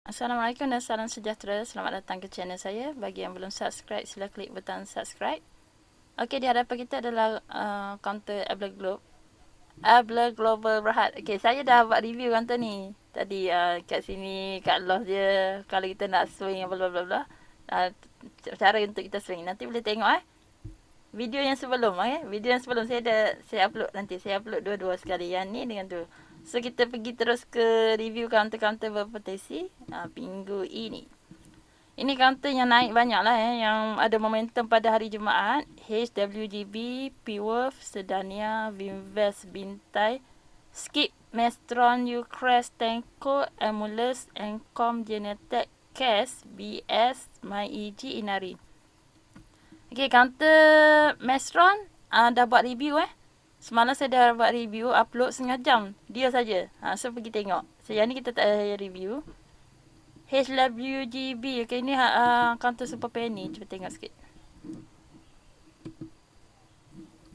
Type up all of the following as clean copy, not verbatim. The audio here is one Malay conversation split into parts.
Assalamualaikum dan salam sejahtera. Selamat datang ke channel saya. Bagi yang belum subscribe, sila klik butang subscribe. Okey, di hadapan kita adalah kaunter Abler Globe. Abler Global Berhad. Okey, saya dah buat review kaunter ni. Tadi kat sini, kat loss dia, kalau kita nak swing, bla bla bla. Cara untuk kita swing. Nanti boleh tengok video yang sebelum video yang sebelum saya upload nanti. Saya upload dua-dua sekali. Yang ni dengan tu. So kita pergi terus ke review kaunter-kaunter berpotensi minggu ini. Ini kaunter yang naik banyak lah yang ada momentum pada hari Jumaat. HWGB, P-Wolf, Sedania, Vinvest, Bintai, Skip, Mestron, Ucrest, Tenko, Emulus, Encom, Genetec, Cash, BS, MyEG, Inari. Okay, kaunter Mestron dah buat review Semalam saya dah buat review, upload setengah jam. Dia saja. So pergi tengok. So yang ni kita tak review. HWGB. Okay, ni counter super penny. Cuba tengok sikit.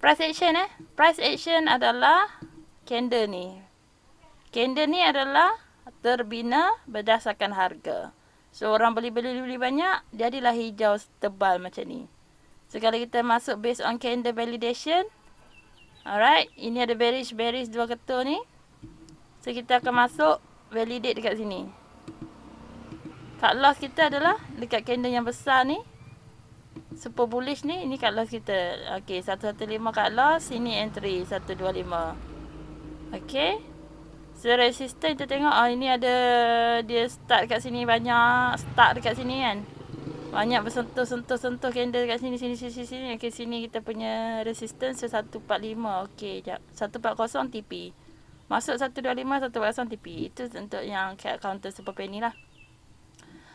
Price action Price action adalah candle ni. Candle ni adalah terbina berdasarkan harga. So orang beli banyak, jadilah hijau tebal macam ni. So kalau kita masuk based on candle validation, alright, ini ada bearish dua ketul ni. So kita akan masuk validate dekat sini. Cut loss kita adalah dekat candle yang besar ni. Super bullish ni, ini cut loss kita. Okey, 115 cut loss, sini entry 125. Okey. So resistance kita tengok ini ada dia start kat sini banyak, start dekat sini kan. Banyak bersentuh candle kat sini. Okey, sini kita punya resistance 145. Okey, jap. 140 TP. Masuk 125, 140 TP. Itu untuk yang counter super penny lah.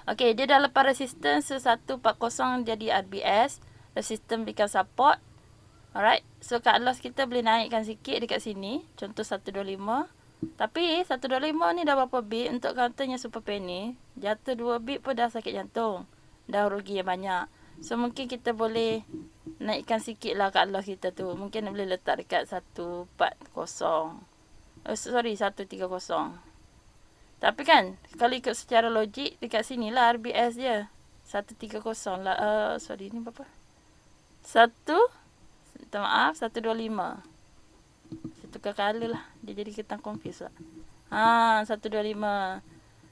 Okey, dia dah lepas resistance 140 jadi RBS. Resistance become support. Alright. So cut loss kita boleh naikkan sikit dekat sini. Contoh 125. Tapi 125 ni dah berapa bit untuk counternya super penny. Jatuh 2 bit pun dah sakit jantung. Dah rugi yang banyak. So mungkin kita boleh naikkan sikit lah cut loss kita tu. Mungkin boleh letak dekat 140. 130. Tapi kan kalau ikut secara logik dekat sini lah RBS dia 130 lah. Ni berapa? 125. Saya tukar color lah. Dia jadi kita confuse lah. 125.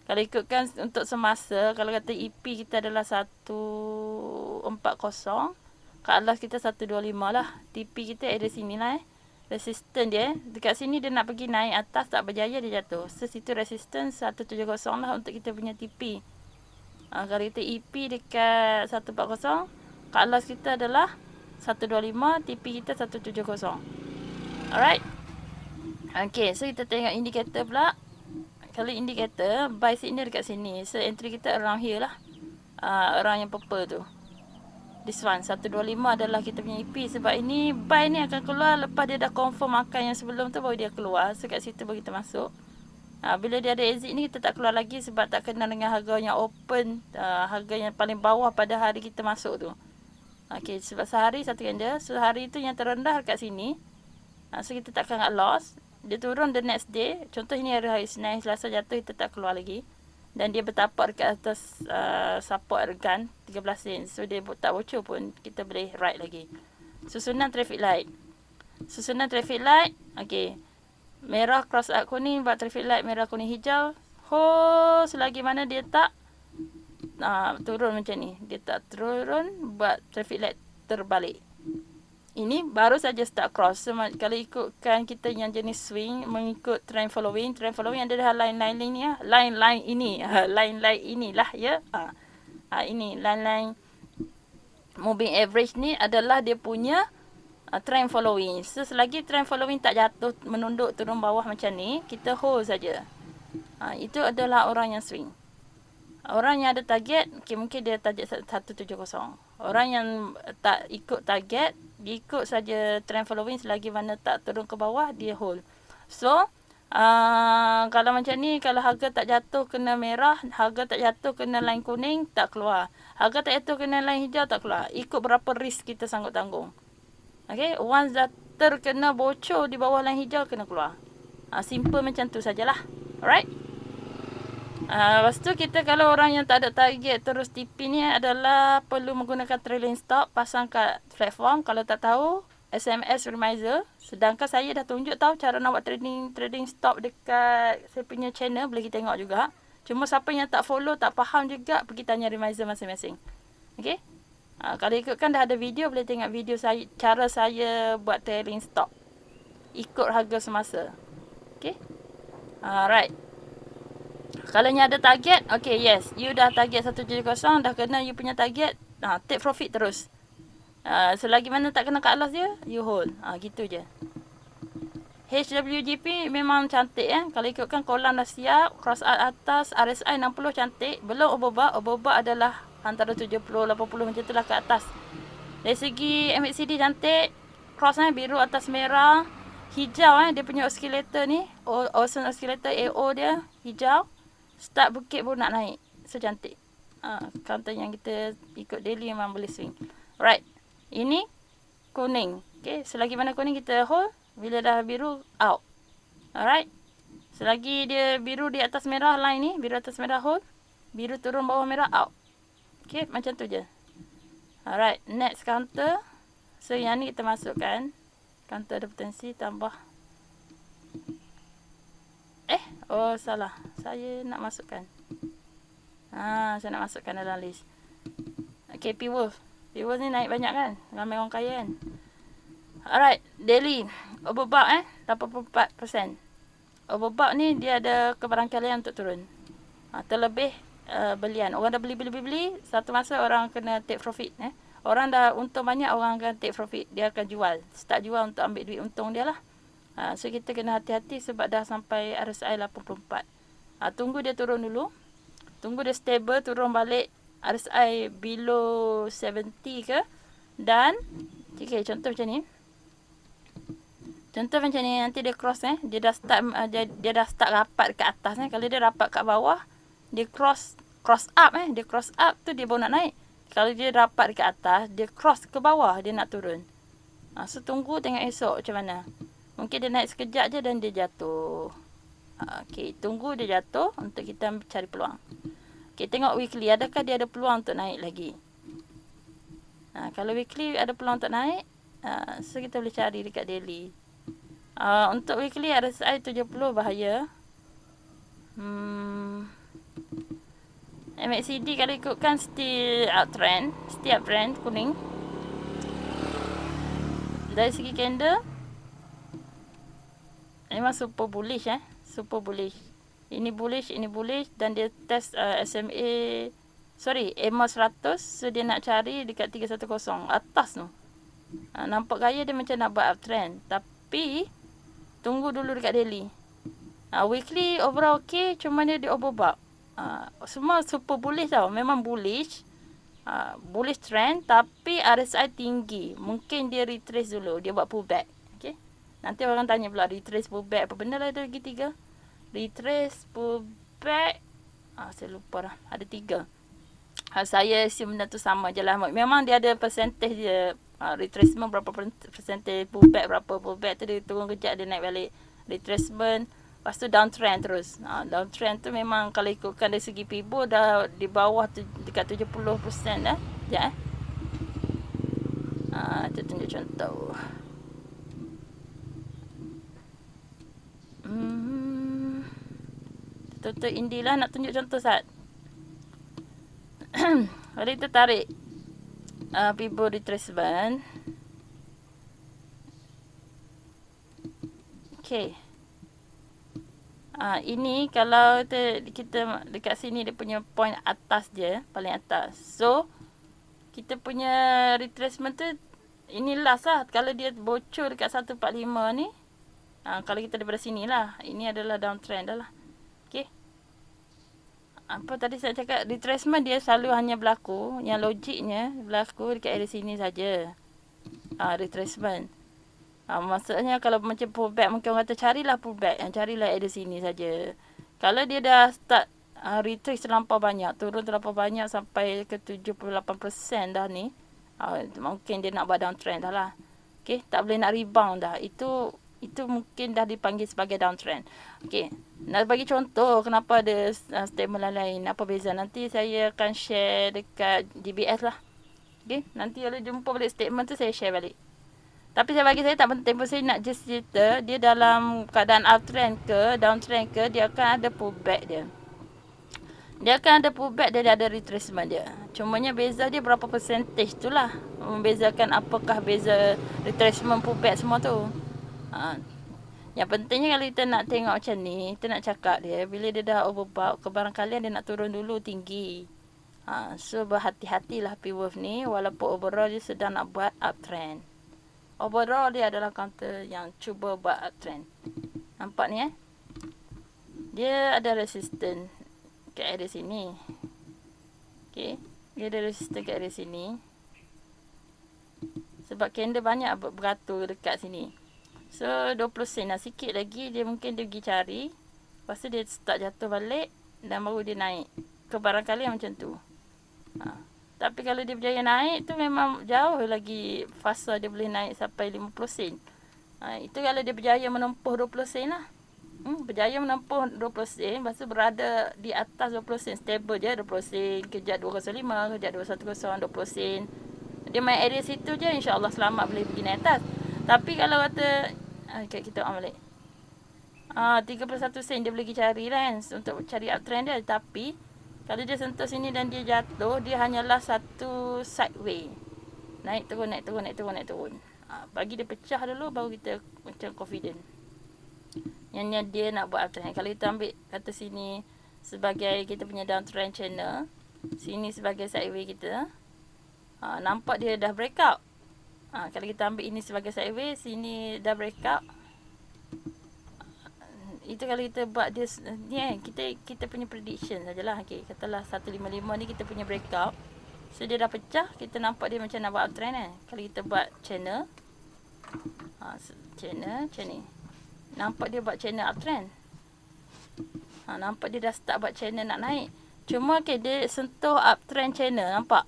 Kalau ikutkan untuk semasa, kalau kata EP kita adalah 140, cut loss kita 125 lah. TP kita ada sini lah resistance dia. Dekat sini dia nak pergi naik atas, tak berjaya dia jatuh. So situ resistance 170 lah untuk kita punya TP. Kalau kita EP dekat 140, cut loss kita adalah 125, TP kita 170. Alright. Okay, so kita tengok indikator pula. Kalau indikator, buy signal dekat sini. So entry kita around here lah. Around yang purple tu. This one, 125 adalah kita punya EP. Sebab ini, buy ni akan keluar lepas dia dah confirm makan yang sebelum tu, baru dia keluar. So kat situ baru kita masuk. Bila dia ada exit ni, kita tak keluar lagi sebab tak kenal dengan harga yang open. Harga yang paling bawah pada hari kita masuk tu. Okay, sebab sehari satu candle. So hari tu yang terendah kat sini. So kita takkan nak loss. Dia turun the next day. Contoh ini hari Senin, Selasa jatuh, kita tak keluar lagi. Dan dia bertapak dekat atas support organ 13 sen. So dia tak bocor pun, kita boleh ride lagi. Susunan traffic light. Okay. Merah cross arc kuning buat traffic light merah kuning hijau. Selagi mana dia tak turun macam ni. Dia tak turun, buat traffic light terbalik. Ini baru saja start cross. So, kalau ikutkan kita yang jenis swing, mengikut trend following. Trend following adalah line-line ini ya. Line-line ini. Line-line inilah ya. Ini line-line moving average ni adalah dia punya trend following. So, selagi trend following tak jatuh, menunduk, turun bawah macam ni, kita hold saja. Itu adalah orang yang swing. Orang yang ada target, mungkin dia target 170. Orang yang tak ikut target, dia ikut saja trend following, selagi mana tak turun ke bawah, dia hold. So, kalau macam ni, kalau harga tak jatuh kena merah, harga tak jatuh kena line kuning, tak keluar. Harga tak jatuh kena line hijau, tak keluar. Ikut berapa risk kita sanggup tanggung. Okay, once dah terkena bocor di bawah line hijau, kena keluar. Simple macam tu sajalah. Alright? Lepas tu kita kalau orang yang tak ada target terus TP ni adalah perlu menggunakan trailing stop, pasang kat platform. Kalau tak tahu, SMS reminder. Sedangkan saya dah tunjuk tahu cara nak buat trading stop dekat saya punya channel, boleh kita tengok juga. Cuma siapa yang tak follow, tak faham juga, pergi tanya reminder masing-masing. Okay? Kalau ikutkan dah ada video, boleh tengok video saya, cara saya buat trailing stop. Ikut harga semasa. Okay? Alright. Kalau ni ada target, okay, yes. You dah target 170, dah kena you punya target. Take profit terus. Selagi mana tak kena cut loss dia, you hold. Gitu je. HWGP memang cantik Kalau ikutkan kolam dah siap, cross out atas, RSI 60 cantik. Belum overbought. Overbought adalah antara 70, 80 macam tu lah ke atas. Dari segi MACD cantik. Cross biru atas merah. Hijau dia punya oscillator ni. Awesome oscillator AO dia hijau. Start bukit pun nak naik. So cantik. Counter yang kita ikut daily memang boleh swing. Right. Ini kuning. Okay. Selagi mana kuning kita hold. Bila dah biru, out. Alright. Selagi dia biru di atas merah line ni. Biru atas merah hold. Biru turun bawah merah, out. Okay. Macam tu je. Alright. Next counter. So yang ni kita masukkan. Counter ada potensi tambah. Oh salah. Saya nak masukkan. Saya nak masukkan dalam list. Okay, P-Wolf. P-Wolf ni naik banyak kan? Ramai orang kaya kan? Alright, daily. Overbought 84%. Overbought ni dia ada kebarangkalian untuk turun. Terlebih belian. Orang dah beli. Satu masa orang kena take profit. Orang dah untung banyak, orang akan take profit. Dia akan jual. Start jual untuk ambil duit untung dia lah. So kita kena hati-hati sebab dah sampai RSI 84. Tunggu dia turun dulu. Tunggu dia stable, turun balik RSI below 70 ke. Dan okay, contoh macam ni. Contoh macam ni, nanti dia cross dia dah start rapat ke atas Kalau dia rapat kat bawah, dia cross up dia cross up tu dia baru nak naik. Kalau dia rapat ke atas, dia cross ke bawah, dia nak turun. So tunggu tengok esok macam mana. Mungkin dia naik sekejap je dan dia jatuh. Okay, tunggu dia jatuh untuk kita cari peluang. Okay, tengok weekly. Adakah dia ada peluang untuk naik lagi? Kalau weekly ada peluang untuk naik, so kita boleh cari dekat daily. Untuk weekly RSI 70 bahaya. MACD kalau ikutkan still uptrend. Still uptrend kuning. Dari segi candle, memang super bullish super bullish. Ini bullish dan dia test SMA EMA 100. So dia nak cari dekat 310 atas tu. Nampak gaya dia macam nak buat uptrend, tapi tunggu dulu dekat daily. Weekly overall okay, cuma dia di overbought. Semua super bullish tau, memang bullish. Bullish trend, tapi RSI tinggi. Mungkin dia retrace dulu, dia buat pullback. Okay. Nanti orang tanya pula retrace pullback apa benda lah, ada lagi 3. Retrace pullback, saya lupa dah, ada 3. Saya assume benda tu sama je lah. Memang dia ada percentage dia. Retracement berapa percentage, pullback berapa, pullback tu dia turun kejap, dia naik balik. Retracement, lepas tu downtrend terus. Downtrend tu memang kalau ikutkan dari segi Fibo dah di bawah dekat 70% dah. Sekejap kita tunjuk contoh. Tutup Indi lah, nak tunjuk contoh saat. Kalau kita tarik Fibo retracement. Okay. Ini kalau kita dekat sini dia punya point atas je, paling atas. So kita punya retracement tu ini last lah. Kalau dia bocor dekat 145 ni, kalau kita daripada sini lah, ini adalah downtrend dah lah. Okay. Apa tadi saya cakap, retracement dia selalu hanya berlaku, yang logiknya berlaku dekat area sini saja. Retracement. Maksudnya kalau macam pullback, mungkin orang kata carilah pullback, carilah area sini saja. Kalau dia dah start retrace terlampau banyak, turun terlampau banyak sampai ke 78% dah ni, mungkin dia nak buat downtrend dah lah. Okay, tak boleh nak rebound dah. Itu itu mungkin dah dipanggil sebagai downtrend. Okey, nak bagi contoh kenapa ada statement lain, apa beza, nanti saya akan share dekat DBS lah. Okey, nanti kalau jumpa balik statement tu saya share balik. Tapi bagi saya tak penting pun, saya nak just cerita dia dalam keadaan uptrend ke downtrend ke, dia akan ada pullback dia. Dia akan ada pullback, dia ada retracement dia. Cumanya beza dia berapa percentage tu lah. Membezakan apakah beza retracement, pullback semua tu. Yang pentingnya kalau kita nak tengok macam ni, kita nak cakap dia, bila dia dah overbought, kebarangkalian dia nak turun dulu tinggi. So berhati-hatilah P-Wolf ni, walaupun overall dia sedang nak buat uptrend. Overall dia adalah counter yang cuba buat uptrend. Nampak ni dia ada resistance kat area sini. Okay, dia ada resistance kat area sini. Sebab candle banyak beratur dekat sini. So 20 sen lah, sikit lagi dia mungkin dia pergi cari. Lepas tu dia start jatuh balik dan baru dia naik. Kebarangkalian macam tu. Tapi kalau dia berjaya naik tu memang jauh lagi fasa dia boleh naik sampai 50 sen. Itu kalau dia berjaya menempuh 20 sen lah. Berjaya menempuh 20 sen, lepas tu berada di atas 20 sen, stable je 20 sen, kejap 205, kejap 210, 20 sen. Dia main area situ je, insya-Allah selamat boleh pergi naik atas. Tapi kalau kata kita balik 31 sen dia boleh pergi cari lah kan, untuk cari uptrend dia. Tapi kalau dia sentuh sini dan dia jatuh, dia hanyalah satu sideway, naik turun, naik turun, naik turun, naik turun. Bagi dia pecah dulu baru kita macam confident yang dia nak buat uptrend. Kalau kita ambil kata sini sebagai kita punya downtrend channel, sini sebagai sideway kita, nampak dia dah breakout. Kalau kita ambil ini sebagai sideway, sini dah breakout. Itu kalau kita buat dia ni kita punya prediction sajalah. Okey, katalah 155 ni kita punya breakout. So dia dah pecah, kita nampak dia macam nak buat uptrend kan. Kalau kita buat channel, channel macam ni. Nampak dia buat channel uptrend. Nampak dia dah start buat channel nak naik. Cuma dia sentuh uptrend channel, nampak?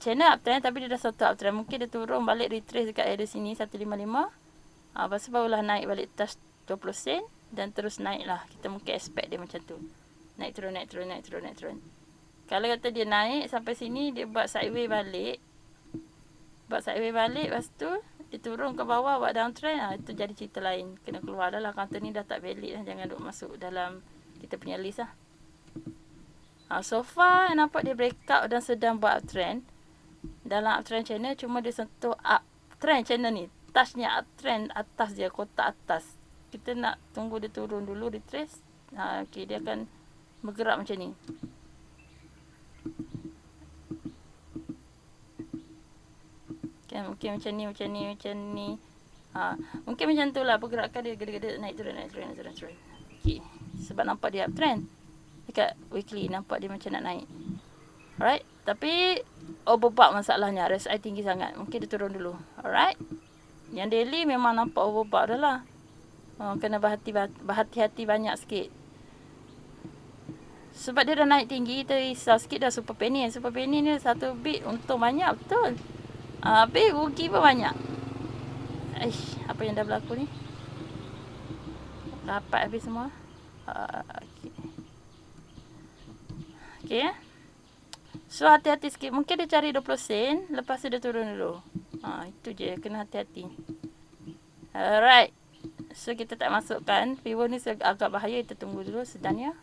Channel uptrend tapi dia dah sentuh uptrend. Mungkin dia turun balik retrace dekat area sini 155. Lepas tu barulah naik balik touch 20 sen dan terus naik lah. Kita mungkin expect dia macam tu. Naik turun, naik turun, naik turun, naik turun. Kalau kata dia naik sampai sini, dia buat sideway balik. Buat sideway balik, lepas tu dia turun ke bawah buat downtrend, itu jadi cerita lain. Kena keluar dah lah, counter ni dah tak valid lah. Jangan duk masuk dalam kita punya list lah. So far nampak dia breakout dan sedang buat uptrend dalam uptrend channel. Cuma dia sentuh uptrend channel ni, touchnya uptrend atas dia, kotak atas. Kita nak tunggu dia turun dulu, retrace. Okay, dia akan bergerak macam ni. Mungkin macam ni, macam ni, macam ni. Mungkin macam tu lah pergerakan dia, gede-gede naik turun, naik turun, naik turun, naik turun. Okay. Sebab nampak dia uptrend. Dekat weekly nampak dia macam nak naik. Alright. Tapi overbought masalahnya, RSI tinggi sangat. Mungkin dia turun dulu. Alright. Yang daily memang nampak overbought dah lah. Kena berhati-hati banyak sikit. Sebab dia dah naik tinggi, kita risau sikit dah super penny. Super penny ni satu bit untung banyak, betul. Habis rugi pun banyak. Apa yang dah berlaku ni? Rapat habis semua. Okay. So hati-hati sikit. Mungkin dia cari 20 sen, lepas tu dia turun dulu. Itu je, kena hati-hati. Alright. So kita tak masukkan. Pivot ni agak bahaya, kita tunggu dulu sedangnya.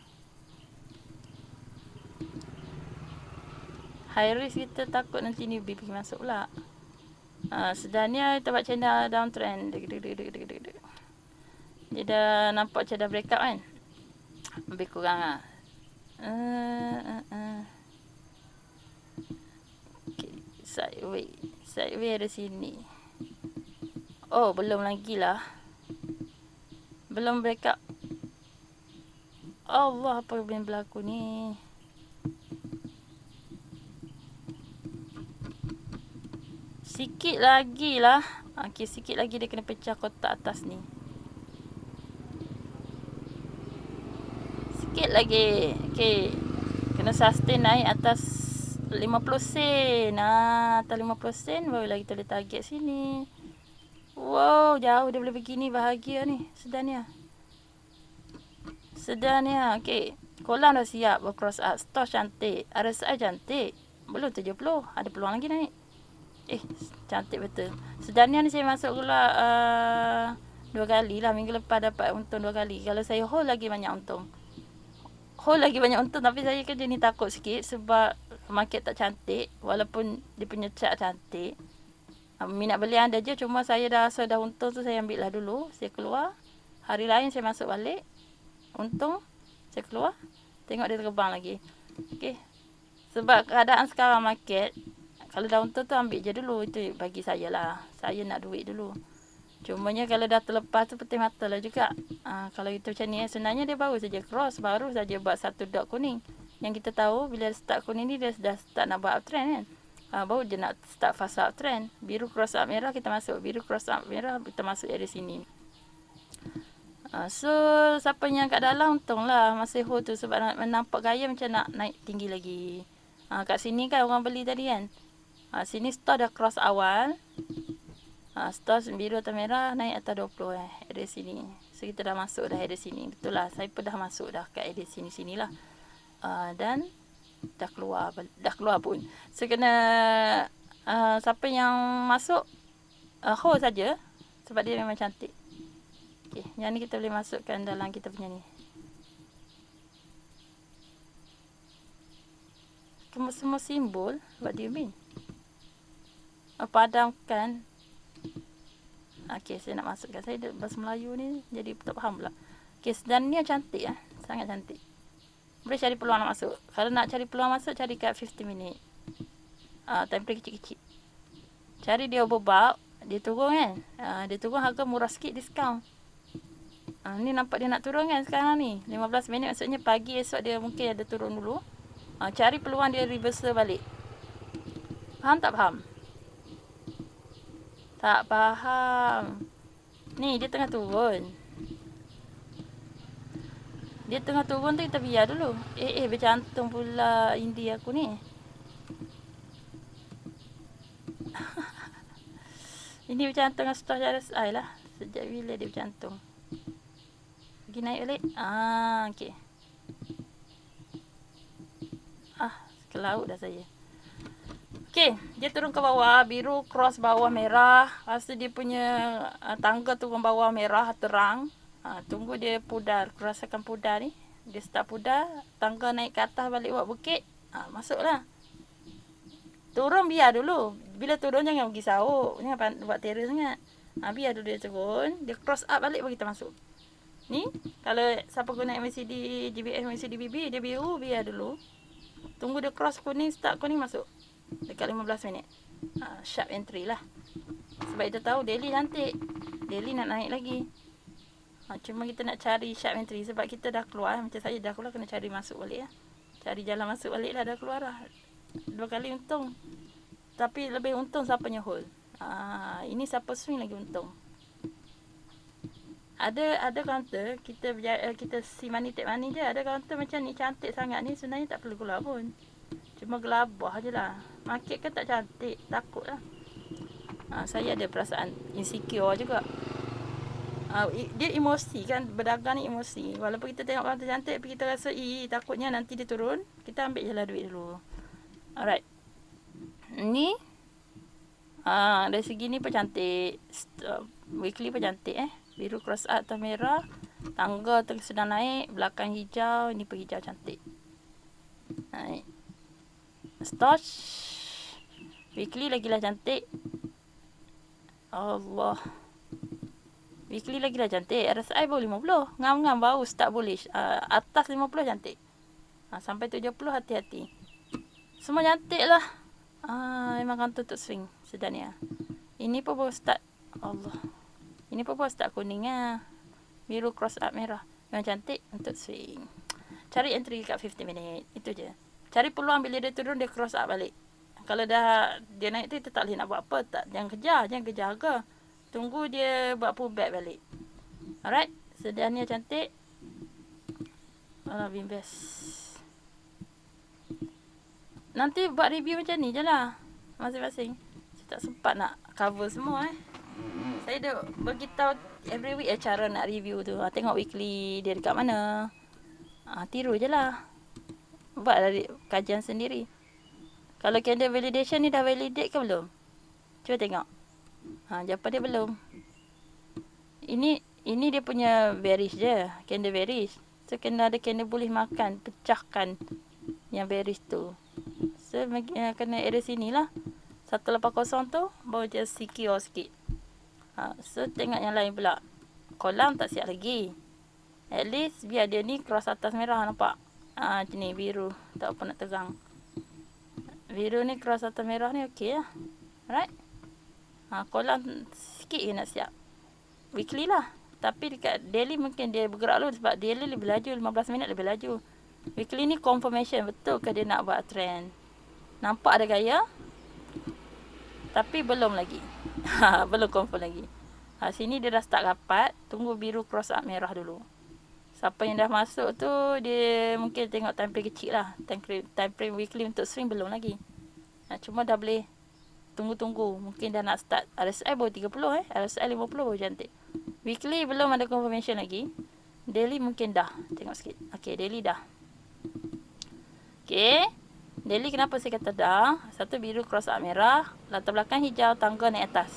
High risk kita takut nanti ni BP masuk pula. Sedangnya kita buat channel downtrend. Dia dah nampak macam dah breakout kan. Lebih kurang lah. Okay. Sideway ada sini. Oh, belum lagi lah. Belum breakout. Allah, apa yang berlaku ni? Sikit lagi lah. Okay, sikit lagi dia kena pecah kotak atas ni. Sikit lagi. Okay. Kena sustain naik atas 50 sen. Atas 50 sen barulah kita boleh target sini. Wow, jauh dia boleh begini. Bahagia ni. Sedania. Sedania. Okay. Kolam dah siap. Cross up. Stos cantik. RSI cantik. Belum 70. Ada peluang lagi naik. Cantik betul. Sedania ni saya masuk pula 2 kali lah. Minggu lepas dapat untung 2 kali. Kalau saya hold lagi banyak untung. Tapi saya kerja ni takut sikit sebab market tak cantik. Walaupun dia punya chart cantik. Minat beli ada je. Cuma saya dah untung tu saya ambil lah dulu. Saya keluar. Hari lain saya masuk balik. Untung. Saya keluar. Tengok dia terbang lagi. Okay. Sebab keadaan sekarang market. Kalau dah untung tu ambil je dulu. Itu bagi saya lah. Saya nak duit dulu. Cumanya kalau dah terlepas tu putih mata lah juga. Kalau itu macam ni sebenarnya dia baru saja cross. Baru saja buat satu dot kuning. Yang kita tahu bila start kuning ni dia dah start nak buat uptrend kan. Baru je nak start fast uptrend. Biru cross up merah kita masuk. Biru cross up merah kita masuk dari sini. So siapa yang kat dalam untung lah masih hold tu. Sebab nampak gaya macam nak naik tinggi lagi. Kat sini kan orang beli tadi kan. Sini store dah cross awal. Store biru atau merah naik atas 20 area sini. So kita dah masuk dah area sini. Betul lah saya pun dah masuk dah kat area sini lah. Dan dah keluar pun. So kena siapa yang masuk hold saja sebab dia memang cantik. Okey, yang ni kita boleh masukkan dalam kita punya ni. Semua simbol, what do you mean? Padamkan. Okey, saya nak masukkan. Saya bahasa Melayu ni jadi tak faham pula. Okey, dan ni cantik sangat cantik. Boleh cari peluang nak masuk. Kalau nak cari peluang masuk, cari kat 50 minit. Time frame kecil-kecil. Cari dia overbought. Dia turun kan. Dia turun harga murah sikit diskaun. Ni nampak dia nak turun kan sekarang ni. 15 minit maksudnya pagi esok dia mungkin ada turun dulu. Cari peluang dia reversal balik. Faham tak faham? Tak faham. Ni dia tengah turun. Dia tengah turun tu kita biar dulu. Bercantum pula India aku ni. Ini bercantum dengan stos RSI lah. Sejak bila dia bercantum. Pergi naik balik. Okey. Ke laut dah saya. Okey, dia turun ke bawah. Biru cross bawah merah. Lepas tu dia punya tangga turun bawah merah terang. Tunggu dia pudar. Rasakan pudar ni. Dia start pudar. Tangga naik ke atas balik buat bukit. Masuklah. Turun biar dulu. Bila turun jangan pergi sahur. Jangan buat terror sangat. Biar dulu dia turun. Dia cross up balik baru kita masuk. Ni. Kalau siapa guna MACD, GBS, MACD BB. Dia biru biar dulu. Tunggu dia cross kuning. Start kuning masuk. Dekat 15 minit. Sharp entry lah. Sebab kita tahu daily cantik. Daily nak naik lagi. Cuma kita nak cari sharp entry sebab kita dah keluar. Macam saya dah keluar kena cari masuk balik lah. Cari jalan masuk balik lah dah keluar lah. 2 kali untung. Tapi lebih untung siapanya hold. Ini siapa swing lagi untung. Ada counter kita si money take money je. Ada counter macam ni cantik sangat ni sebenarnya tak perlu keluar pun. Cuma gelabah je lah. Market kan tak cantik. Takut lah. Saya ada perasaan insecure juga. Dia emosi kan. Berdagang ni emosi. Walaupun kita tengok counter cantik tapi kita rasa takutnya nanti dia turun. Kita ambil je lah duit dulu. Alright. Ni. Dari segi ni pun cantik. Weekly pun cantik Biru cross up atau merah. Tangga tu sedang naik. Belakang hijau. Ini pun hijau cantik. Naik. Stoch. Weekly lagilah cantik. Allah. Weekly lagilah cantik. RSI baru 50. Ngam-ngam baru start bullish. Atas 50 cantik. Sampai 70 hati-hati. Semua cantik lah. Memang kan tutup swing sebenarnya. Ini pun baru start. Allah. Ini pun baru start kuning Biru cross up merah. Memang cantik untuk swing. Cari entry kat 50 minit. Itu je. Cari peluang bila dia turun dia cross up balik. Kalau dah dia naik tu kita tak boleh nak buat apa. Jangan kejar harga. Tunggu dia buat pullback balik. Alright. Sedianya cantik. Bimbest. Nanti buat review macam ni je lah. Masing-masing. Saya tak sempat nak cover semua Saya dah beritahu every week cara nak review tu. Tengok weekly dia dekat mana. Tiru je lah. Buatlah kajian sendiri. Kalau candle validation ni dah validate ke belum? Cuba tengok. Jawapan dia belum. Ini dia punya bearish je. Candle bearish. So, kena ada candle bullish makan. Pecahkan yang bearish tu. So, kena area sini lah. 180 tu baru just secure sikit. So, tengok yang lain pula. Kolam tak siap lagi. At least biar dia ni cross atas merah, nampak? Macam ni biru. Tak apa nak tegang. Biru ni cross atas merah ni okey lah. Alright? Kolam sikit je nak siap. Weekly lah. Tapi dekat daily mungkin dia bergerak dulu sebab daily lebih laju, 15 minit lebih laju. Weekly ni confirmation, betul ke dia nak buat trend. Nampak ada gaya. Tapi belum lagi. Belum confirm lagi. Sini dia dah start rapat. Tunggu biru cross up merah dulu. Siapa yang dah masuk tu, dia mungkin tengok time frame kecil lah. Time frame weekly untuk swing belum lagi. Cuma dah boleh tunggu-tunggu. Mungkin dah nak start. RSI baru 30 RSI 50 baru cantik. Weekly belum ada confirmation lagi. Daily mungkin dah. Tengok sikit. Okay, daily dah. Okay. Daily kenapa saya kata dah? Satu biru cross up merah. Latar belakang hijau, tangga naik atas.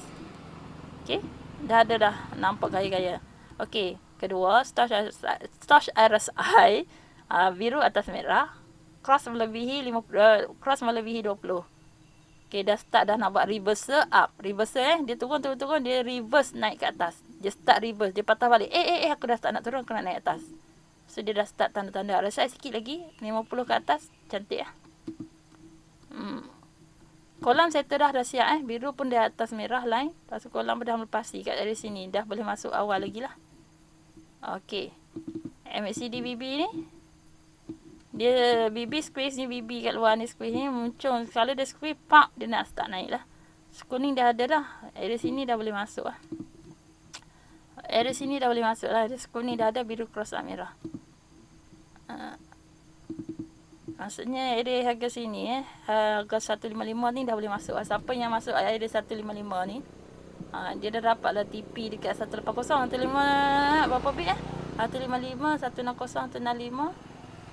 Okay. Dah ada dah. Nampak gaya-gaya. Okay. Kedua, stoch RSI. Biru atas merah. Cross melebihi 20. Okay, dah start dah nak buat reversal up. Reversal dia turun, dia reverse naik ke atas. Dia start reverse, dia patah balik. Aku dah start nak turun, aku nak naik atas. So, dia dah start tanda-tanda. RSI sikit lagi, 50 ke atas. Cantik lah. Kolam settle dah siap Biru pun di atas merah line. Lepas tu kolam pun dah melepasi kat dari sini. Dah boleh masuk awal lagi lah. Okay. MACD BB ni. Dia BB squeeze ni, BB kat luar ni squeeze ni muncul. Kalau dia squeeze, pak, dia nak start naik lah. Kuning dah ada dah. Area sini dah boleh masuk lah. Area sini dah boleh masuk lah. Dia kuning dah ada, biru cross up merah. Maksudnya area harga sini harga 155 ni dah boleh masuk lah. Siapa yang masuk area 155 ni, dia dah dapat lah TP dekat 180. 150 berapa bit 155, 160, 165.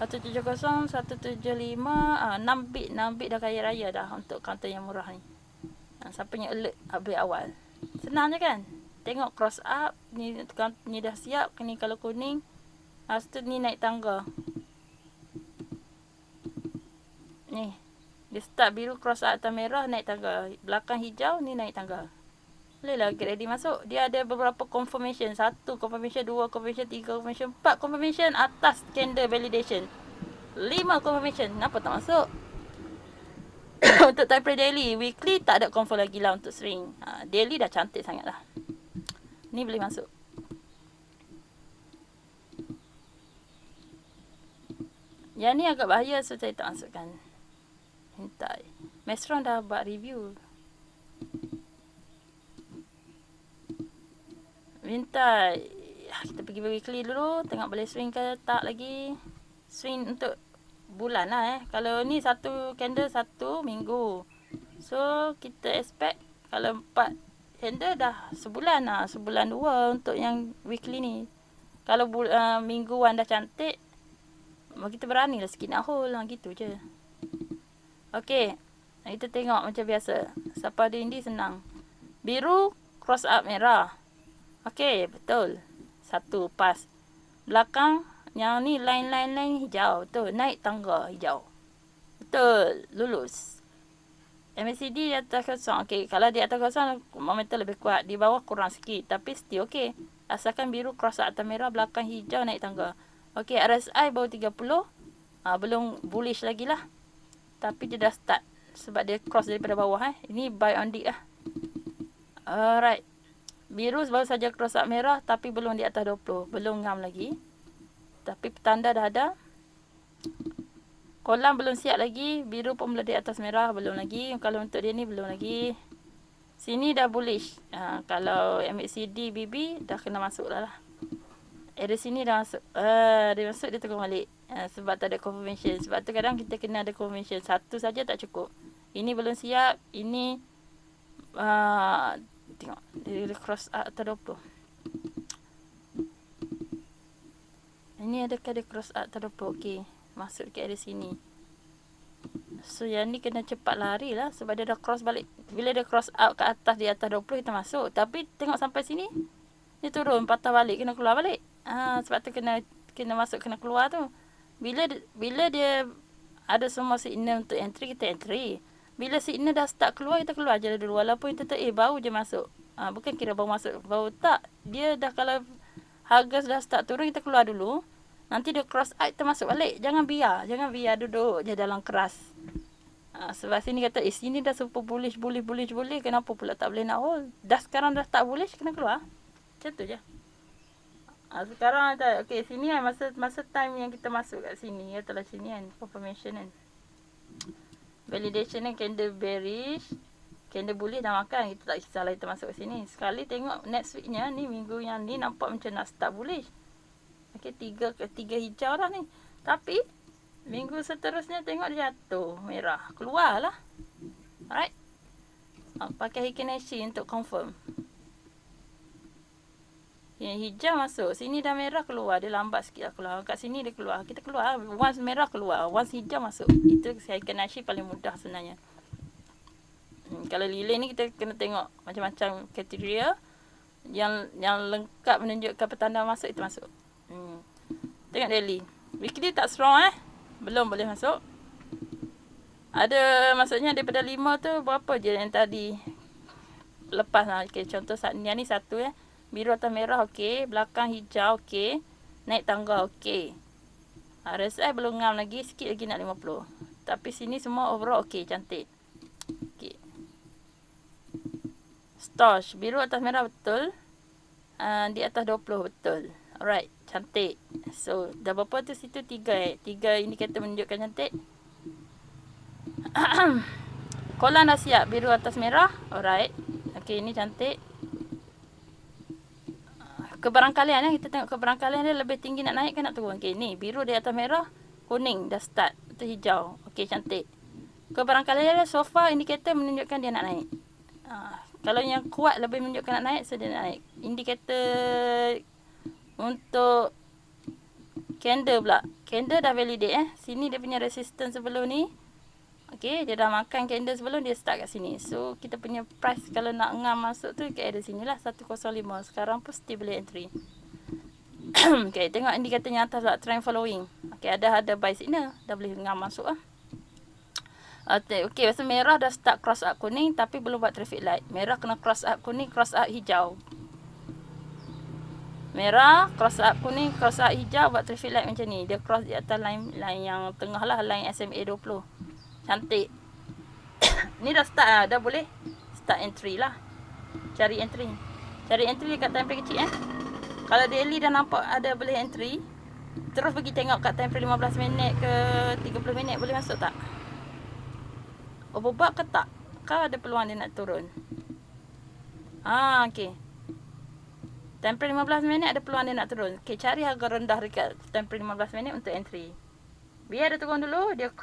170, 175, 6 bit dah kaya raya dah untuk counter yang murah ni. Siapa yang alert update awal. Senang je kan? Tengok cross up, ni dah siap, ni kalau kuning. Lepas tu ni naik tangga. Ni, dia start biru cross up atas merah, naik tangga. Belakang hijau, ni naik tangga. Boleh lah get ready masuk. Dia ada beberapa confirmation. 1 confirmation, 2 confirmation, 3 confirmation, 4 confirmation atas candle validation. 5 confirmation. Kenapa tak masuk? Untuk time frame daily. Weekly tak ada confirm lagi lah untuk swing. Daily dah cantik sangat lah. Ni boleh masuk. Yang ni agak bahaya, so saya tak masukkan. Hentai. Mestron dah buat review. Minta kita pergi weekly dulu, tengok boleh swing ke tak lagi. Swing untuk bulan lah Kalau ni satu candle 1 minggu. So kita expect kalau 4 candle dah sebulan lah. Sebulan 2 untuk yang weekly ni. Kalau mingguan dah cantik, kita berani lah sikit nak hold lah, gitu je. Okay, kita tengok macam biasa. Siapa ada indi senang. Biru cross up merah. Okay, betul. 1 pas. Belakang yang ni line hijau. Betul. Naik tangga hijau. Betul. Lulus. MACD di atas kosong. Okay, kalau di atas kosong momentum lebih kuat. Di bawah kurang sikit. Tapi still okay. Asalkan biru cross atas merah, belakang hijau naik tangga. Okay, RSI baru 30. Belum bullish lagi lah. Tapi dia dah start. Sebab dia cross daripada bawah Ini buy on dip lah. Alright. Biru baru saja cross up merah tapi belum di atas 20. Belum ngam lagi. Tapi petanda dah ada. Kolam belum siap lagi. Biru pun belum di atas merah. Belum lagi. Kalau untuk dia ni belum lagi. Sini dah bullish. Kalau MACD BB dah kena masuk lah. Area sini dah masuk. Dia masuk, dia turun balik. Sebab tak ada confirmation. Sebab tu kadang kita kena ada confirmation. Satu saja tak cukup. Ini belum siap. Ini tengok. Dia cross arc atas 20. Ini adakah dia cross arc atas 20? Okey. Masuk dekat area sini. So yang ni kena cepat lari lah. Sebab dia dah cross balik. Bila dia cross out ke atas, di atas 20 kita masuk. Tapi tengok sampai sini, dia turun, patah balik, kena keluar balik. Sebab tu kena masuk, kena keluar tu. Bila dia ada semua signal untuk entry, kita entry. Bila signal dah start keluar, kita keluar je dulu. Walaupun kita baru je masuk. Bukan kira baru masuk, baru tak. Dia dah, kalau harga dah start turun, kita keluar dulu. Nanti dia cross out, kita masuk balik. Jangan biar duduk je dalam keras. Sebab sini kata, sini dah super bullish. Kenapa pula tak boleh nak hold? Sekarang dah tak bullish, kena keluar. Macam tu je. Sekarang tak. Okay, sini kan masa time yang kita masuk kat sini. Katalah sini kan, confirmation kan. Validation kan, candle bearish. Candle bullish dah makan. Kita tak kisahlah kita masuk ke sini. Sekali tengok next weeknya ni, minggu yang ni nampak macam nak start bullish. Okay, tiga hijau dah ni. Tapi minggu seterusnya tengok dia jatuh merah. Keluar lah. Alright. Pakai Heikin-Ashi untuk confirm. Yang hijau masuk. Sini dah merah, keluar. Dia lambat sikit lah keluar. Kat sini dia keluar. Kita keluar. Once merah keluar. Once hijau masuk. Itu Heikin-Ashi paling mudah sebenarnya. Kalau lilin ni kita kena tengok macam-macam kriteria. Yang lengkap menunjukkan petanda masuk, itu masuk. Tengok daily. Weekly tak strong belum boleh masuk. Ada maksudnya daripada 5 tu berapa je yang tadi lepas lah. Okay, contoh yang ni satu biru atas merah okey, belakang hijau okey, naik tangga okey. RSI belum ngam lagi, sikit lagi nak 50. Tapi sini semua overall okey, cantik. Okey. Stosh biru atas merah betul. Di atas 20 betul. Alright, cantik. So, dah berapa tu situ? 3 3 indikator menunjukkan cantik. Kolan dah siap. Biru atas merah. Alright. Okey, ini cantik. Kebarangkalian kita tengok kebarangkalian dia lebih tinggi nak naik ke nak turun. Okey, ni biru di atas merah. Kuning dah start. Itu hijau. Okey, cantik. Kebarangkalian dia so far indikator menunjukkan dia nak naik. Kalau yang kuat lebih menunjukkan nak naik, so dia nak naik. Indikator untuk candle pula. Candle dah validate Sini dia punya resistance sebelum ni. Okey, dia dah makan candle sebelum, dia start kat sini. So, kita punya price kalau nak ngam masuk tu kat area sini lah, 105. Sekarang pun still boleh entry. Okey, tengok indikatornya atas pula, trend following. Okey, ada buy signal, dah boleh ngam masuk lah. Okey, masa merah dah start cross up kuning tapi belum buat traffic light. Merah kena cross up kuning, cross up hijau. Merah, cross up kuning, cross up hijau, buat traffic light macam ni. Dia cross di atas line yang tengah lah, line SMA 20. Cantik. Ni dah start lah, dah boleh start entry lah. Cari entry kat time frame kecil Kalau daily dah nampak ada boleh entry, terus pergi tengok kat time frame 15 minit ke 30 minit boleh masuk tak? Overbought ke tak? Kau ada peluang dia nak turun? Okey. Time frame 15 minit ada peluang dia nak turun. Okey, cari harga rendah dekat time frame 15 minit untuk entry. Biar dia turun dulu, dia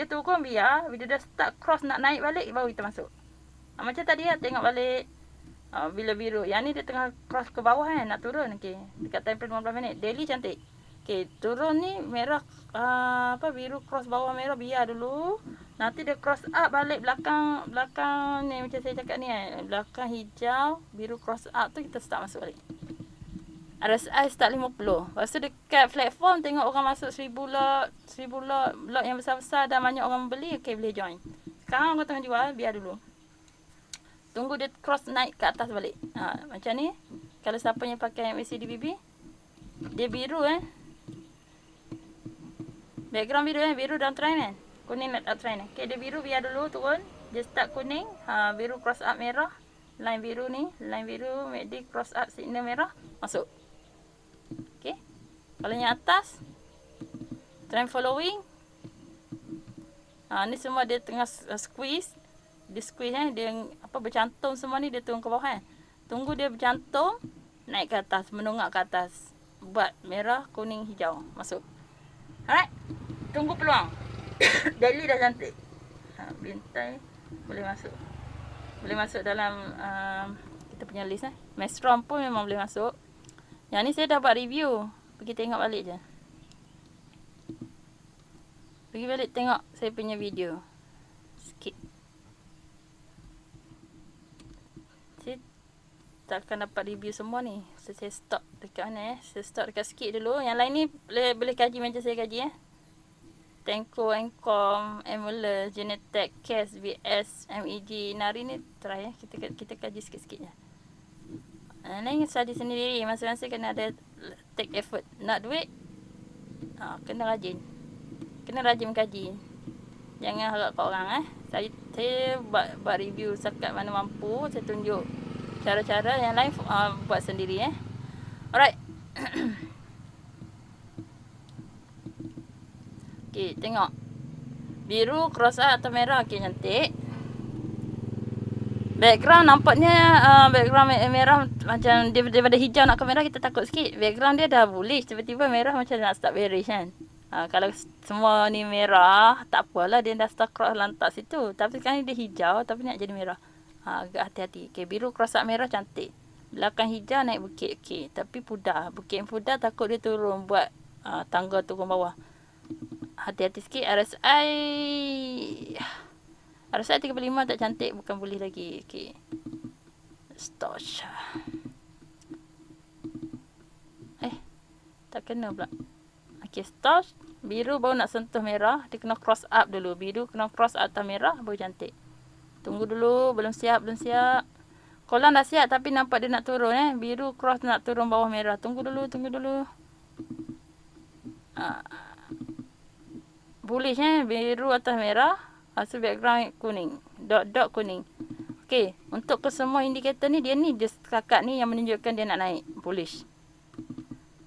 turun biar. Bila dia start cross nak naik balik, baru kita masuk. Macam tadi tengok balik. Bila biru. Yang ni dia tengah cross ke bawah nak turun. Okey, dekat time frame 15 minit. Daily cantik. Okey, turun ni merah, biru cross bawah merah, biar dulu. Nanti dia cross up balik belakang ni macam saya cakap ni belakang hijau, biru cross up tu kita start masuk balik. RSI start 50. Lepas tu dekat platform tengok orang masuk 1000 lot yang besar-besar dan banyak orang beli, okey boleh join. Sekarang orang tengah jual, biar dulu. Tunggu dia cross naik ke atas balik. Macam ni. Kalau siapa yang pakai MACD BB, dia biru background biru biru downtrend kuning uptrend okey, dia biru biar dulu turun, dia start kuning, biru cross up merah, line biru ni, line biru MACD cross up signal merah, masuk. Okey, kalau yang atas trend following, ni semua dia tengah squeeze, dia squeeze dia bercantum semua ni, dia turun ke bawah tunggu dia bercantum naik ke atas, menunggak ke atas, buat merah kuning hijau, masuk. Alright, tunggu peluang. Daily dah cantik. Bintai boleh masuk dalam kita punya list Maestrom pun memang boleh masuk. Yang ni saya dah buat review. Pergi tengok balik je. Pergi balik tengok saya punya video. Sikit. Saya takkan dapat review semua ni. So, saya stop dekat mana Saya stop dekat sikit dulu. Yang lain ni boleh kaji macam saya kaji Tenko, Encom, Emulus, Genetech, CAS, VS, MEG, Nari ni try kita kaji sikit-sikit je. Lain study sendiri. Masa-masa kena ada take effort. Nak duit, kena rajin. Kena rajin kaji. Jangan harap kat orang Saya buat review sekat mana mampu. Saya tunjuk cara-cara. Yang lain buat sendiri Alright. Okay, tengok. Biru, cross out atau merah. Okay, cantik. Background nampaknya background merah macam daripada hijau nak ke merah, kita takut sikit. Background dia dah bullish, tiba-tiba merah macam nak start bearish kan. Kalau semua ni merah, tak apalah, dia dah start cross lantak situ. Tapi sekarang dia hijau tapi nak jadi merah. Agak hati-hati. Okay, biru cross out merah cantik. Belakang hijau naik bukit. Okay, tapi pudar. Bukit pudar takut dia turun buat tangga turun bawah. Hati-hati sikit. RSI 35 tak cantik, bukan boleh lagi. Okay. Stosh. Tak kena pula. Okay, stosh. Biru baru nak sentuh merah. Dia kena cross up dulu. Biru kena cross atas merah baru cantik. Tunggu dulu. Belum siap. Kolam dah siap tapi nampak dia nak turun Biru cross nak turun bawah merah. Tunggu dulu. Bullish biru atas merah. So background kuning. Dot kuning. Okay. Untuk kesemua indikator ni, dia setakat ni yang menunjukkan dia nak naik. Bullish.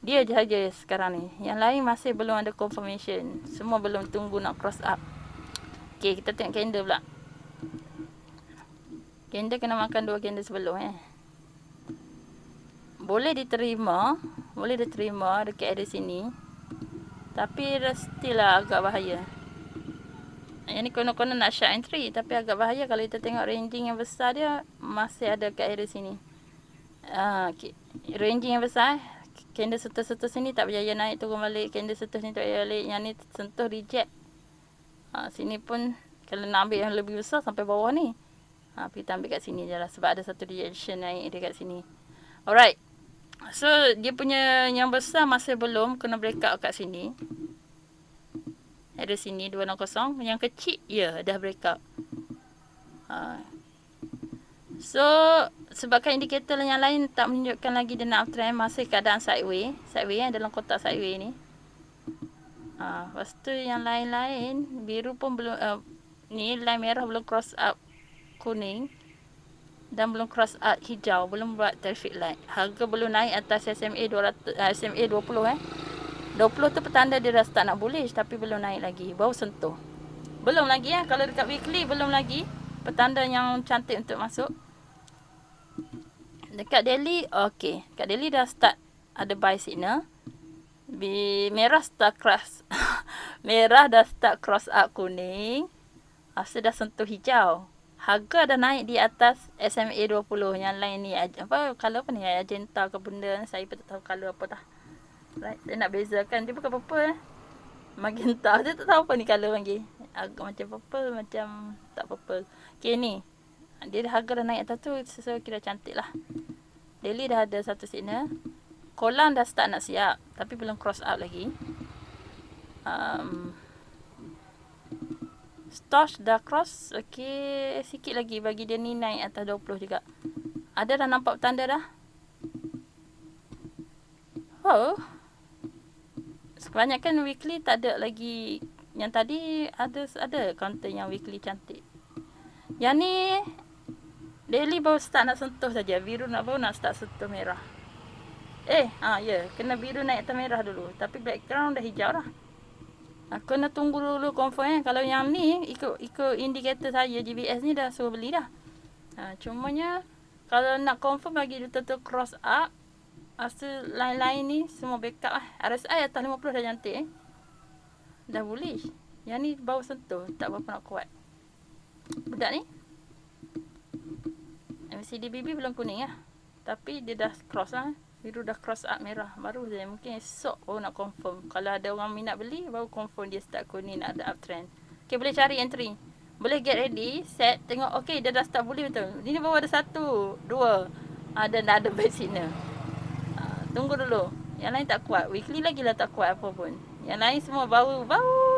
Dia saja sekarang ni. Yang lain masih belum ada confirmation. Semua belum tunggu nak cross up. Okay, kita tengok candle pula. Candle kena makan 2 candle sebelum Boleh diterima dekat area sini. Tapi still lah agak bahaya. Yang ni konon-konon nak short entry, tapi agak bahaya kalau kita tengok ranging yang besar dia masih ada kat area sini. Okay. Ranging yang besar candle sentuh sini tak berjaya naik, turun balik. Candle sentuh sini tak berjaya balik. Yang ni sentuh reject. Sini pun kalau nak ambil yang lebih besar sampai bawah ni, kita ambil kat sini je lah. Sebab ada satu rejection naik dekat sini. Alright. So dia punya yang besar masih belum kena breakout kat sini. Ada sini 260. Yang kecil dah breakout. So sebabkan indikator yang lain tak menunjukkan lagi dia nak uptrend, masih keadaan sideways dalam kotak sideways ni. Lepas tu yang lain-lain biru pun belum ni line merah belum cross up kuning dan belum cross up hijau, belum buat traffic light. Harga belum naik atas SMA 200 SMA 20 20 tu petanda dia dah start nak bullish tapi belum naik lagi, baru sentuh. Belum lagi kalau dekat weekly belum lagi petanda yang cantik untuk masuk. Dekat daily okey, dekat daily dah start ada buy signal. Merah start cross merah dah start cross up kuning. Dah sentuh hijau. Harga dah naik di atas SMA 20. Yang lain ni color apa ni, agenta ke benda, saya pun tak tahu color apa dah. Right, saya nak bezakan dia bukan purple magenta, saya tak tahu apa ni color lagi. Agak macam purple, macam tak purple. Okay, ni dia harga dah naik atas tu, so kira cantik lah. Daily dah ada satu signal. Kolam dah start nak siap tapi belum cross up lagi. Stosh dah cross. Okay, sikit lagi bagi dia ni naik atas 20 juga. Ada dah nampak tanda dah. Kebanyakan weekly tak ada lagi. Yang tadi ada counter yang weekly cantik. Yang ni daily baru start nak sentuh saja. Biru baru nak start sentuh merah. Kena biru naik atas merah dulu. Tapi background dah hijau lah. Kena tunggu dulu confirm Kalau yang ni ikut indikator saya GBS ni dah suruh beli dah. Cumanya kalau nak confirm bagi betul-betul cross up, asal lain-lain ni semua backup lah. RSI atas 50 dah cantik dah bullish. Yang ni baru sentuh, tak berapa nak kuat budak ni. MACD BB belum kuning lah. Tapi dia dah cross lah. Biru dah cross up merah. Baru je mungkin esok baru nak confirm. Kalau ada orang minat beli, baru confirm dia start kuning, nak ada uptrend. Okay, boleh cari entry. Boleh get ready, set, tengok okay dia dah start bullish betul. Ini baru ada 1, 2. Dan dah ada buy signal. Tunggu dulu. Yang lain tak kuat. Weekly lagi lah tak kuat apa pun. Yang lain semua bau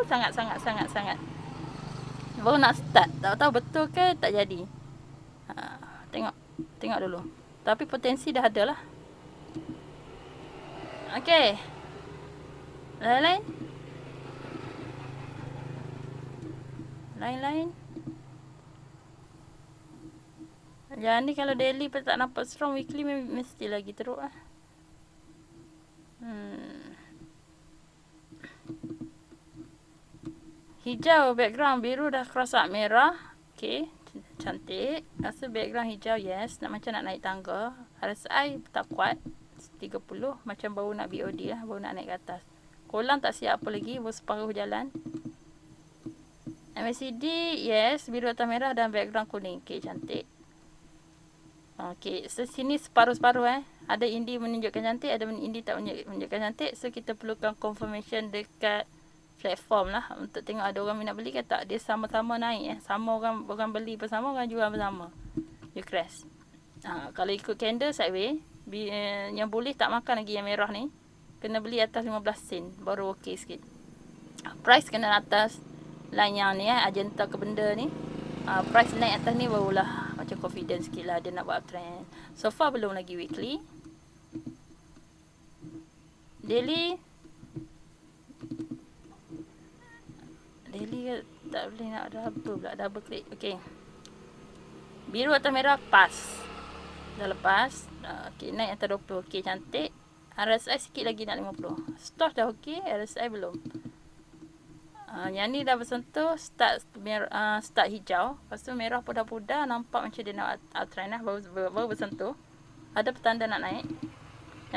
sangat. Baru nak start. Tak tahu betul ke tak jadi. Tengok dulu. Tapi potensi dah ada lah. Okay. Lain-lain. Yang ni kalau daily pun tak nampak strong, weekly mesti lagi teruk lah. Hijau background, biru dah cross up merah. Okay, cantik. Rasa background hijau, yes. Macam nak naik tangga. RSI tak kuat. 30, macam baru nak BOD lah, baru nak naik ke atas. Kolam tak siap apa lagi, baru separuh jalan. MACD, yes. Biru atas merah dan background kuning. Okay, cantik. Okay, so sini separuh-separuh Ada indi menunjukkan cantik, ada indi tak menunjukkan cantik. So kita perlukan confirmation dekat platform lah untuk tengok ada orang minat beli ke tak. Dia sama-sama naik sama orang beli bersama, orang jual bersama. You crash. Kalau ikut candle sideways, yang boleh tak makan lagi yang merah ni. Kena beli atas 15 sen baru okey sikit. Price kena atas line yang ni agenta ke benda ni. Price naik atas ni barulah macam confidence sikit lah dia nak buat trend. So far belum lagi weekly. Daily tak boleh nak double click. Okay, biru atas merah pas, dah lepas. Okay, naik atas 20. Okay, cantik. RSI sikit lagi nak 50. Stop dah okey, RSI belum. Yang ni dah bersentuh start hijau. Lepas tu merah pudar-pudar, nampak macam dia nak uptrend lah, baru bersentuh. Ada petanda nak naik.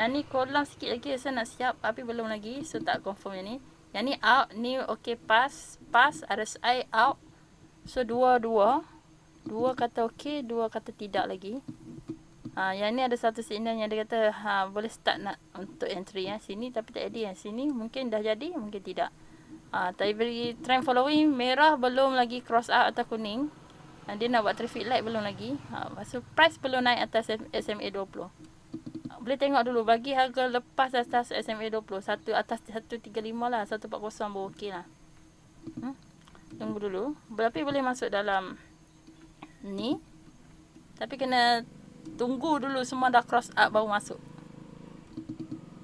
Yang ni kolam sikit lagi rasa nak siap, tapi belum lagi, so tak confirm yang ni. Yang ni out, ni okey pas, RSI out. So dua kata okey, dua kata tidak lagi. Yang ni ada satu signal yang dia kata boleh start nak untuk entry sini, tapi tak jadi sini. Mungkin dah jadi, mungkin tidak. Tapi beri trend following, merah belum lagi cross out atau kuning. Dia nak buat traffic light belum lagi. So price belum naik atas SMA 20. Boleh tengok dulu bagi harga lepas atas SMA 20. Satu atas 135 lah, 140 baru okey lah. Tunggu dulu. Tapi boleh masuk dalam ni. Tapi kena tunggu dulu semua dah cross up baru masuk.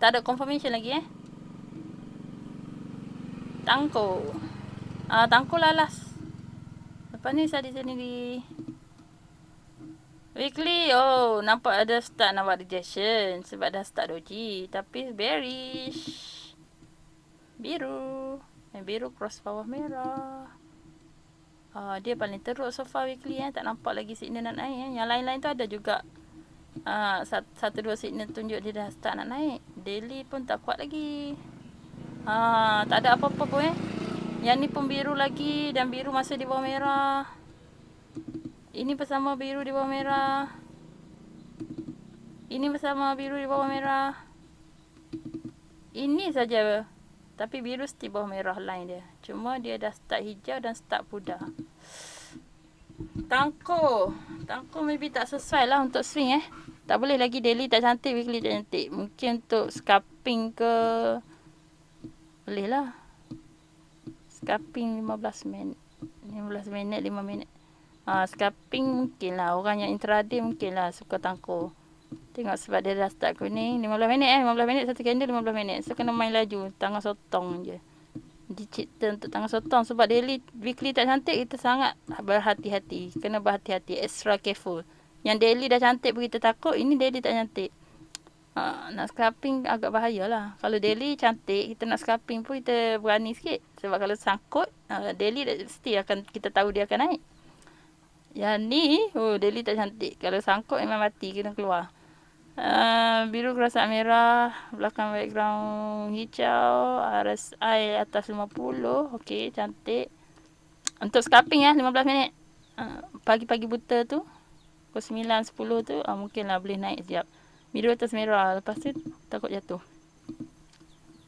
Tak ada confirmation lagi Tangko. Tangko lalas. Lepas ni saya di sini di weekly. Nampak ada start nak buat rejection sebab dah start doji. Tapi bearish. Biru. Biru cross bawah merah. Dia paling teruk so far weekly tak nampak lagi signal nak naik Yang lain-lain tu ada juga. Satu dua signal tunjuk dia dah start nak naik. Daily pun tak kuat lagi. Tak ada apa-apa pun Yang ni pun biru lagi, dan biru masih di bawah merah. Ini bersama biru di bawah merah. Ini bersama biru di bawah merah. Ini saja. Tapi biru still bawah merah line dia. Cuma dia dah start hijau dan start pudar. Tangko maybe tak sesuai lah untuk swing Tak boleh lagi daily tak cantik, weekly tak cantik. Mungkin untuk scalping ke boleh lah. Scalping 15 minit 5 minit. Scalping mungkin lah. Orang yang intraday mungkin lah suka tangko. Tengok sebab dia dah start kuning. 15 minit 15 minit satu candle 15 minit. So kena main laju. Tangan sotong je. Dicipta untuk tangan sotong. Sebab daily, weekly tak cantik, kita sangat berhati-hati. Kena berhati-hati. Extra careful. Yang daily dah cantik pun kita takut. Ini daily tak cantik. Nak scalping agak bahaya lah. Kalau daily cantik, kita nak scalping pun kita berani sikit. Sebab kalau sangkut, daily mesti akan kita tahu dia akan naik. Yang ni, daily tak cantik. Kalau sangkut memang mati, kena keluar. Biru kerasak merah, belakang background hijau, RSI atas 50. Okey, cantik. Untuk scalping 15 minit. Pagi-pagi buta tu. pukul 9, 10 tu mungkin lah boleh naik sekejap. Biru atas merah. Lepas tu takut jatuh.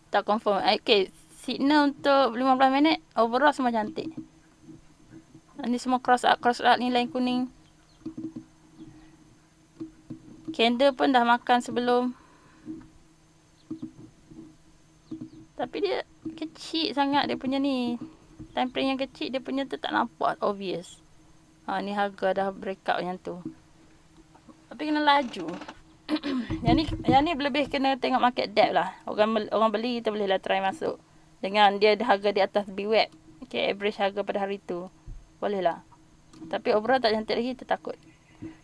Tak confirm. Okay, signal untuk 15 minit. Overall semua cantik. Ni semua cross out ni line kuning. Candle pun dah makan sebelum. Tapi dia kecil sangat dia punya ni. Time frame yang kecil dia punya tu tak nampak obvious. Ni harga dah breakout yang tu. Tapi kena laju. yang ni lebih kena tengok market depth lah. Orang beli kita boleh lah try masuk. Dengan dia harga di atas BWeb. Okay, average harga pada hari tu. Boleh lah. Tapi overall tak cantik lagi, kita takut.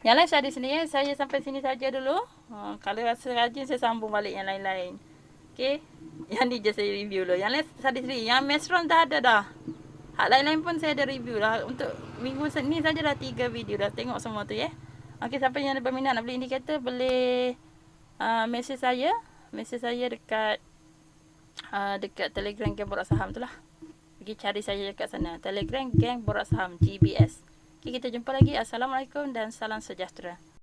Yang lain saya di sini ya. Saya sampai sini saja dulu. Kalau rasa rajin saya sambung balik yang lain-lain. Okay. Yang ni je saya review dulu. Yang lain saya di sini. Yang Mesron dah ada dah. Hak lain-lain pun saya ada review lah. Untuk minggu ni saja dah 3 video dah. Tengok semua tu ya. Okay, siapa yang ada berminat nak beli indikator boleh message saya. Message saya dekat Telegram Geng Borak Saham tu lah. Pergi cari saya dekat sana. Telegram Geng Borak Saham GBS. Okay, kita jumpa lagi. Assalamualaikum dan salam sejahtera.